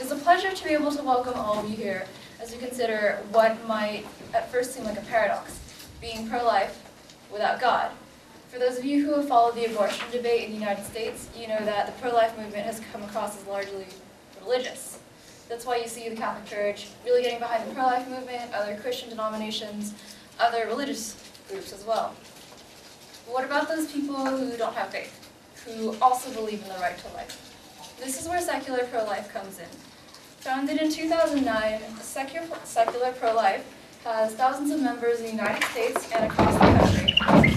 is a pleasure to be able to welcome all of you here as we consider what might at first seem like a paradox, being pro-life without God. For those of you who have followed the abortion debate in the United States, you know that the pro-life movement has come across as largely religious. That's why you see the Catholic Church really getting behind the pro-life movement, other Christian denominations, other religious groups as well. But what about those people who don't have faith, who also believe in the right to life? This is where secular pro-life comes in. Founded in 2009, secular pro-life has thousands of members in the United States and across the country,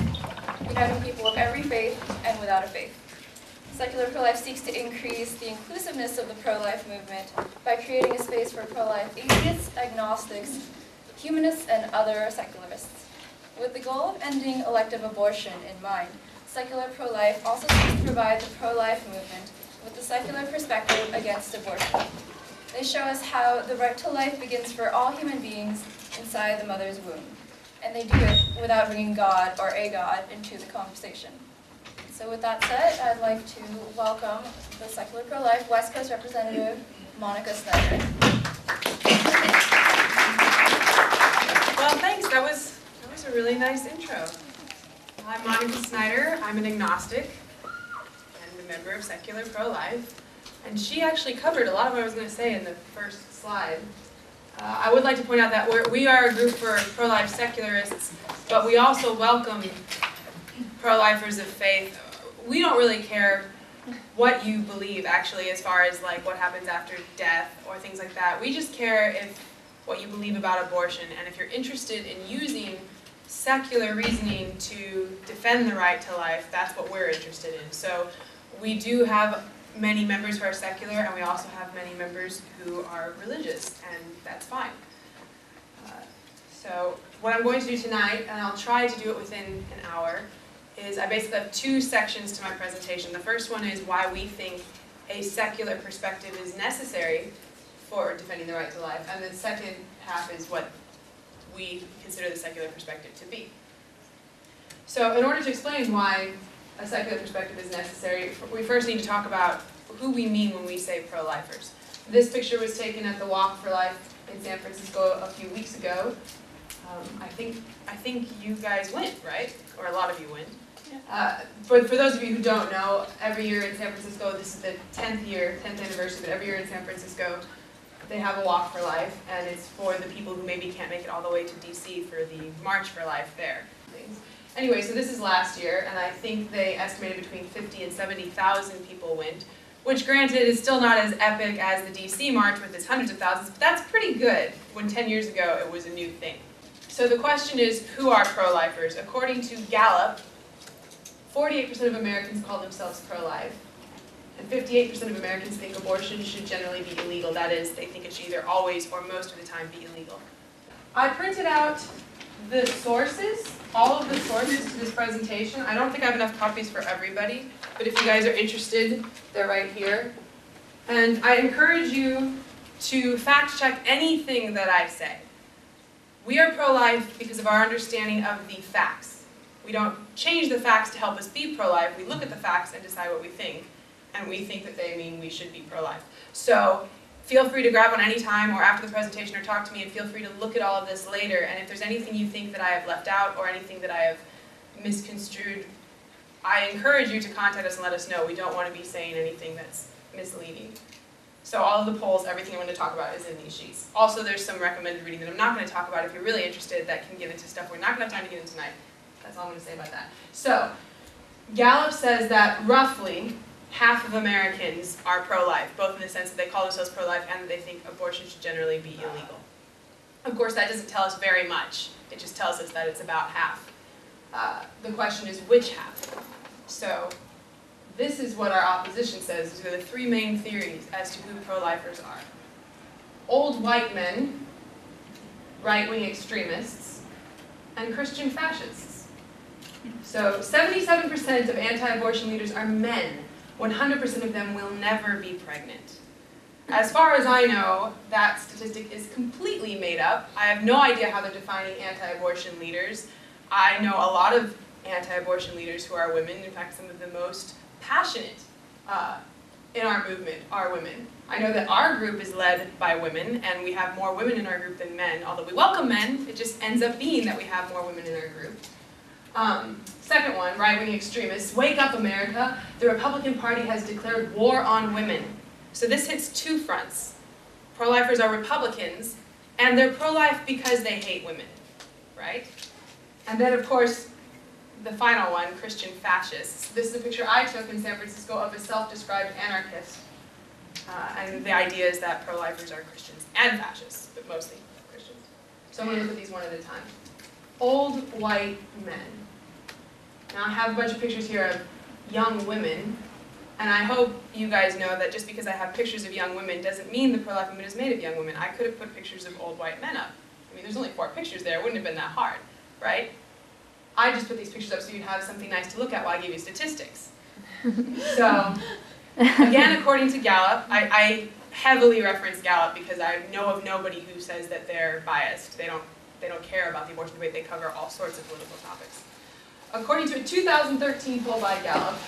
uniting people of every faith and without a faith. Secular pro-life seeks to increase the inclusiveness of the pro-life movement by creating a space for pro-life atheists, agnostics, humanists, and other secularists. With the goal of ending elective abortion in mind, secular pro-life also seeks to provide the pro-life movement with the secular perspective against abortion. They show us how the right to life begins for all human beings inside the mother's womb, and they do it without bringing God or a God into the conversation. So with that said, I'd like to welcome the secular pro-life West Coast representative, Monica Snyder. Well, thanks. That was a really nice intro. I'm Monica Snyder. I'm an agnostic and a member of secular pro-life. And she actually covered a lot of what I was going to say in the first slide. I would like to point out that we are a group for pro-life secularists, but we also welcome pro-lifers of faith. We don't really care what you believe, actually, as far as like what happens after death or things like that. We just care if what you believe about abortion, and if you're interested in using secular reasoning to defend the right to life, that's what we're interested in. So we do have many members who are secular, and we also have many members who are religious, and that's fine. So what I'm going to do tonight, and I'll try to do it within an hour, is I basically have two sections to my presentation. The first one is why we think a secular perspective is necessary for defending the right to life, and the second half is what we consider the secular perspective to be. So in order to explain why a secular perspective is necessary, we first need to talk about who we mean when we say pro-lifers. This picture was taken at the Walk for Life in San Francisco a few weeks ago. I think you guys went, right? Or a lot of you went. But for those of you who don't know, every year in San Francisco, this is the 10th anniversary, but every year in San Francisco, they have a Walk for Life, and it's for the people who maybe can't make it all the way to DC for the March for Life there. Anyway, so this is last year, and I think they estimated between 50 and 70,000 people went, which granted is still not as epic as the DC March with its hundreds of thousands, but that's pretty good when 10 years ago it was a new thing. So the question is, who are pro-lifers? According to Gallup, 48% of Americans call themselves pro-life, and 58% of Americans think abortion should generally be illegal. That is, they think it should either always or most of the time be illegal. I printed out the sources, all of the sources to this presentation. I don't think I have enough copies for everybody, but if you guys are interested, they're right here. And I encourage you to fact check anything that I say. We are pro-life because of our understanding of the facts. We don't change the facts to help us be pro-life. We look at the facts and decide what we think, and we think that they mean we should be pro-life. So feel free to grab one anytime or after the presentation or talk to me, and feel free to look at all of this later. And if there's anything you think that I have left out or anything that I have misconstrued, I encourage you to contact us and let us know. We don't want to be saying anything that's misleading. So all of the polls, everything I'm going to talk about is in these sheets. Also, there's some recommended reading that I'm not going to talk about. If you're really interested, that can get into stuff we're not going to have time to get into tonight. That's all I'm going to say about that. So Gallup says that roughly half of Americans are pro-life, both in the sense that they call themselves pro-life and that they think abortion should generally be illegal. Of course, that doesn't tell us very much. It just tells us that it's about half. The question is, which half? So this is what our opposition says. These are the three main theories as to who pro-lifers are. Old white men, right-wing extremists, and Christian fascists. So 77% of anti-abortion leaders are men. 100% of them will never be pregnant. As far as I know, that statistic is completely made up. I have no idea how they're defining anti-abortion leaders. I know a lot of anti-abortion leaders who are women, in fact some of the most passionate in our movement are women. I know that our group is led by women, and we have more women in our group than men. Although we welcome men, it just ends up being that we have more women in our group. Second one, right-wing extremists. Wake up, America. The Republican Party has declared war on women. So this hits two fronts. Pro-lifers are Republicans, and they're pro-life because they hate women, right? And then, of course, the final one, Christian fascists. This is a picture I took in San Francisco of a self-described anarchist. And the idea is that pro-lifers are Christians and fascists, but mostly Christians. So I'm going to look at these one at a time. Old white men. Now I have a bunch of pictures here of young women, and I hope you guys know that just because I have pictures of young women doesn't mean the pro-life movement is made of young women. I could have put pictures of old white men up. I mean, there's only 4 pictures there. It wouldn't have been that hard, right? I just put these pictures up so you'd have something nice to look at while I give you statistics. So, again, according to Gallup, I heavily reference Gallup because I know of nobody who says that they're biased. They don't care about the abortion debate. They cover all sorts of political topics. According to a 2013 poll by Gallup,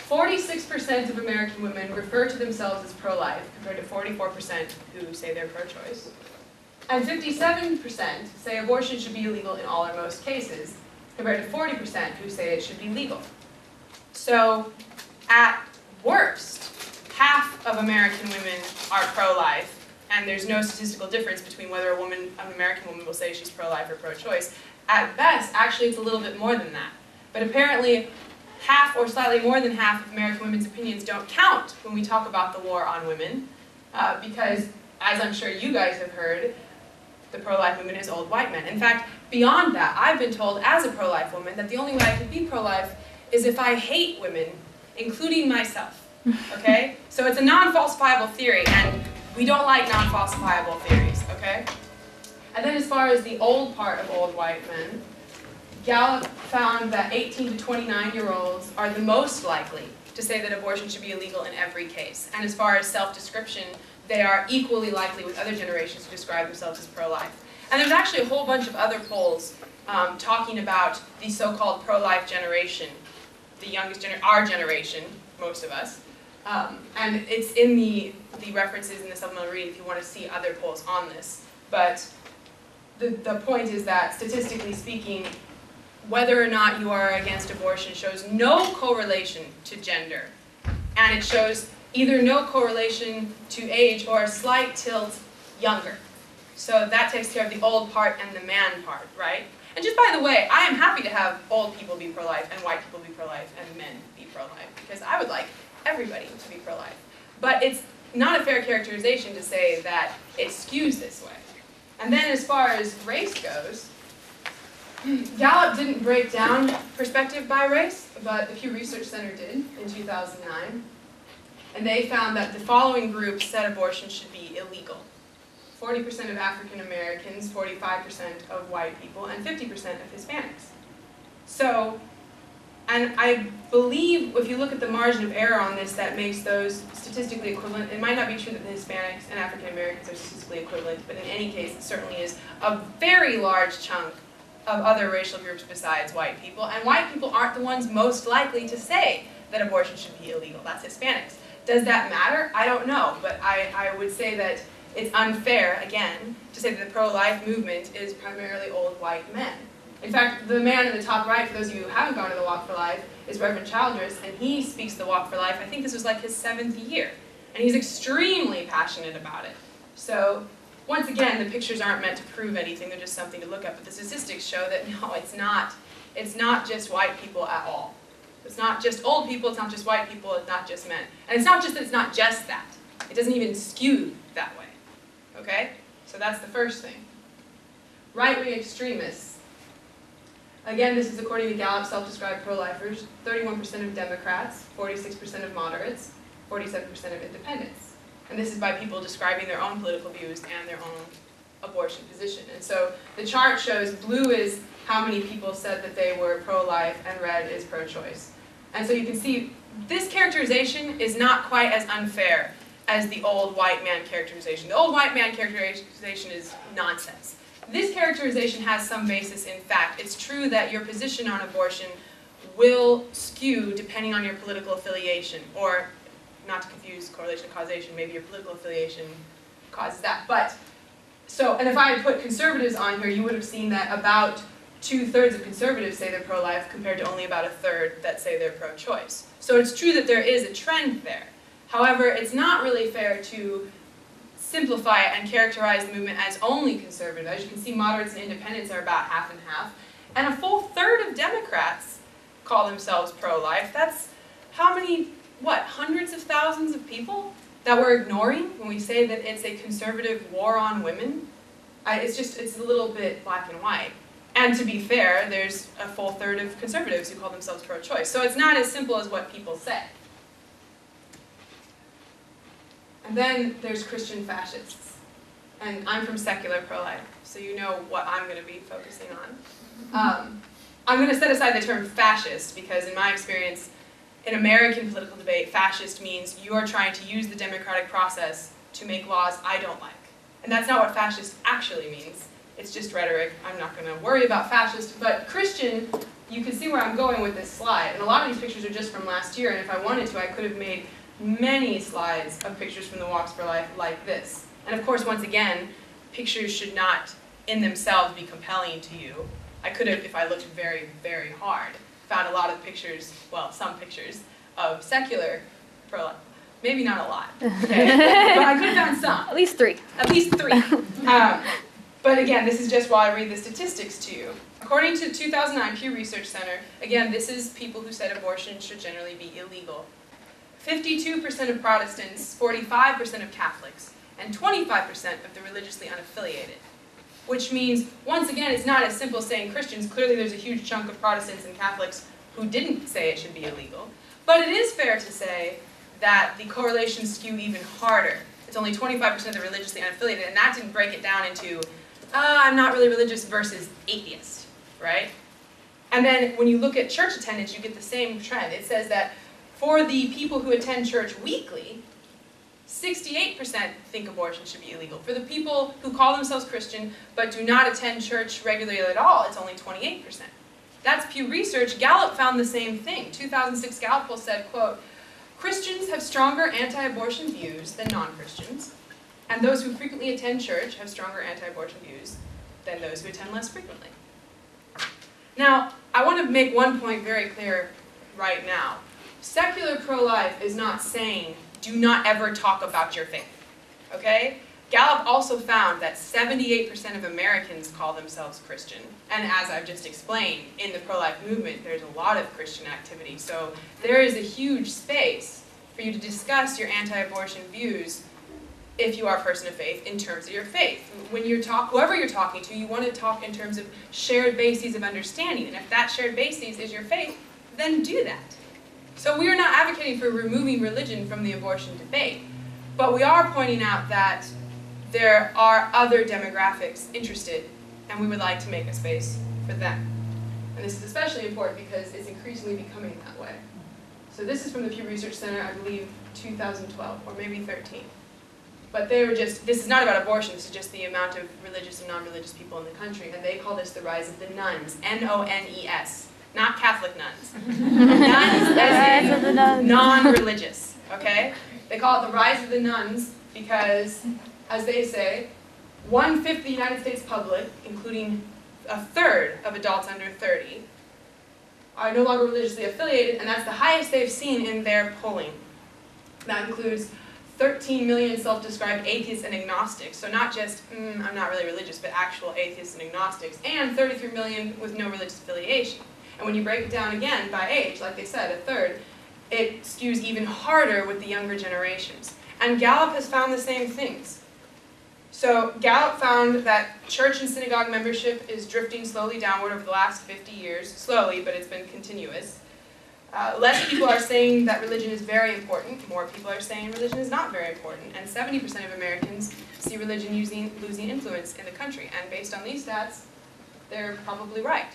46% of American women refer to themselves as pro-life, compared to 44% who say they're pro-choice. And 57% say abortion should be illegal in all or most cases, compared to 40% who say it should be legal. So, at worst, half of American women are pro-life, and there's no statistical difference between whether an American woman will say she's pro-life or pro-choice. At best, actually, it's a little bit more than that. But apparently, half or slightly more than half of American women's opinions don't count when we talk about the war on women, because, as I'm sure you guys have heard, the pro-life movement is old white men. In fact, beyond that, I've been told as a pro-life woman that the only way I could be pro-life is if I hate women, including myself, okay? So it's a non-falsifiable theory, and we don't like non-falsifiable theories, okay? And then as far as the old part of old white men, Gallup found that 18 to 29-year-olds are the most likely to say that abortion should be illegal in every case. And as far as self-description, they are equally likely with other generations to describe themselves as pro-life. And there's actually a whole bunch of other polls talking about the so-called pro-life generation, the youngest generation, our generation, most of us. And it's in the references in the supplemental read if you want to see other polls on this. But the point is that, statistically speaking, whether or not you are against abortion shows no correlation to gender. And it shows either no correlation to age or a slight tilt younger. So that takes care of the old part and the man part, right? And just by the way, I am happy to have old people be pro-life and white people be pro-life and men be pro-life, because I would like everybody to be pro-life. But it's not a fair characterization to say that it skews this way. And then as far as race goes, Gallup didn't break down perspective by race, but the Pew Research Center did in 2009. And they found that the following groups said abortion should be illegal. 40% of African Americans, 45% of white people, and 50% of Hispanics. So, and I believe if you look at the margin of error on this, that makes those statistically equivalent. It might not be true that the Hispanics and African Americans are statistically equivalent, but in any case, it certainly is a very large chunk of other racial groups besides white people. And white people aren't the ones most likely to say that abortion should be illegal. That's Hispanics. Does that matter? I don't know, but I would say that it's unfair, again, to say that the pro-life movement is primarily old white men. In fact, the man in the top right, for those of you who haven't gone to the Walk for Life, is Reverend Childress, and he speaks the Walk for Life. I think this was like his 7th year, and he's extremely passionate about it. So, once again, the pictures aren't meant to prove anything, they're just something to look at, but the statistics show that no, it's not just white people at all. It's not just old people, it's not just white people, it's not just men. And it's not just that it's not just that. It doesn't even skew that way. Okay? So that's the first thing. Right-wing extremists. Again, this is according to Gallup self-described pro-lifers. 31% of Democrats, 46% of moderates, 47% of independents. And this is by people describing their own political views and their own abortion position. And so the chart shows blue is how many people said that they were pro-life, and red is pro-choice. And so you can see this characterization is not quite as unfair as the old white man characterization. The old white man characterization is nonsense. This characterization has some basis in fact. It's true that your position on abortion will skew depending on your political affiliation, or not to confuse correlation and causation, maybe your political affiliation causes that. But, so, and if I had put conservatives on here, you would have seen that about 2/3 of conservatives say they're pro-life compared to only about 1/3 that say they're pro-choice. So it's true that there is a trend there. However, it's not really fair to simplify it and characterize the movement as only conservative. As you can see, moderates and independents are about half and half. And a full third of Democrats call themselves pro-life. That's how many, hundreds of thousands of people that we're ignoring when we say that it's a conservative war on women? It's a little bit black and white. And to be fair, there's a full third of conservatives who call themselves pro-choice. So it's not as simple as what people say. And then there's Christian fascists. And I'm from secular pro-life, so you know what I'm going to be focusing on. I'm going to set aside the term fascist because in my experience, in American political debate, fascist means you are trying to use the democratic process to make laws I don't like. And that's not what fascist actually means. It's just rhetoric. I'm not going to worry about fascist. But Christian, you can see where I'm going with this slide. And a lot of these pictures are just from last year. And if I wanted to, I could have made many slides of pictures from the Walks for Life like this. And of course, once again, pictures should not in themselves be compelling to you. I could have, if I looked very, very hard, found a lot of pictures, well, some pictures of secular pro-life. Maybe not a lot, okay? But I could have found some. At least 3. At least 3. But again, this is just while I read the statistics to you. According to 2009 Pew Research Center, again, this is people who said abortion should generally be illegal. 52% of Protestants, 45% of Catholics, and 25% of the religiously unaffiliated. Which means, once again, it's not as simple as saying Christians. Clearly there's a huge chunk of Protestants and Catholics who didn't say it should be illegal. But it is fair to say that the correlations skew even harder. It's only 25% of the religiously unaffiliated, and that didn't break it down into, I'm not really religious versus atheist, right? And then when you look at church attendance, you get the same trend. It says that for the people who attend church weekly, 68% think abortion should be illegal. For the people who call themselves Christian but do not attend church regularly at all, it's only 28%. That's Pew Research. Gallup found the same thing. 2006 Gallup poll said, quote, Christians have stronger anti-abortion views than non-Christians, and those who frequently attend church have stronger anti-abortion views than those who attend less frequently. Now, I want to make one point very clear right now. Secular pro-life is not saying, do not ever talk about your faith, okay? Gallup also found that 78% of Americans call themselves Christian. And as I've just explained, in the pro-life movement, there's a lot of Christian activity. So there is a huge space for you to discuss your anti-abortion views if you are a person of faith in terms of your faith. When you whoever you're talking to, you want to talk in terms of shared bases of understanding. And if that shared basis is your faith, then do that. So we are not advocating for removing religion from the abortion debate, but we are pointing out that there are other demographics interested, and we would like to make a space for them. And this is especially important because it's increasingly becoming that way. So this is from the Pew Research Center, I believe 2012, or maybe 13. But they were just, this is not about abortion, this is just the amount of religious and non-religious people in the country, and they call this the rise of the nuns, N-O-N-E-S. Not Catholic nuns. Nuns as in non-religious, okay? They call it the rise of the nuns because, as they say, 1/5 of the United States public, including 1/3 of adults under 30, are no longer religiously affiliated, and that's the highest they've seen in their polling. That includes 13 million self-described atheists and agnostics, so not just, I'm not really religious, but actual atheists and agnostics, and 33 million with no religious affiliation. And when you break it down again by age, like they said, 1/3, it skews even harder with the younger generations. And Gallup has found the same things. So Gallup found that church and synagogue membership is drifting slowly downward over the last 50 years. Slowly, but it's been continuous. Less people are saying that religion is very important. More people are saying religion is not very important. And 70% of Americans see religion losing influence in the country. And based on these stats, they're probably right.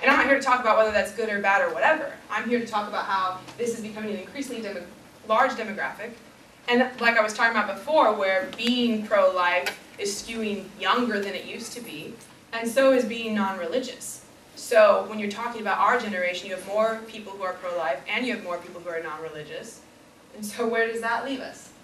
And I'm not here to talk about whether that's good or bad or whatever. I'm here to talk about how this is becoming an increasingly large demographic. And like I was talking about before, where being pro-life is skewing younger than it used to be, and so is being non-religious. So when you're talking about our generation, you have more people who are pro-life and you have more people who are non-religious. And so where does that leave us?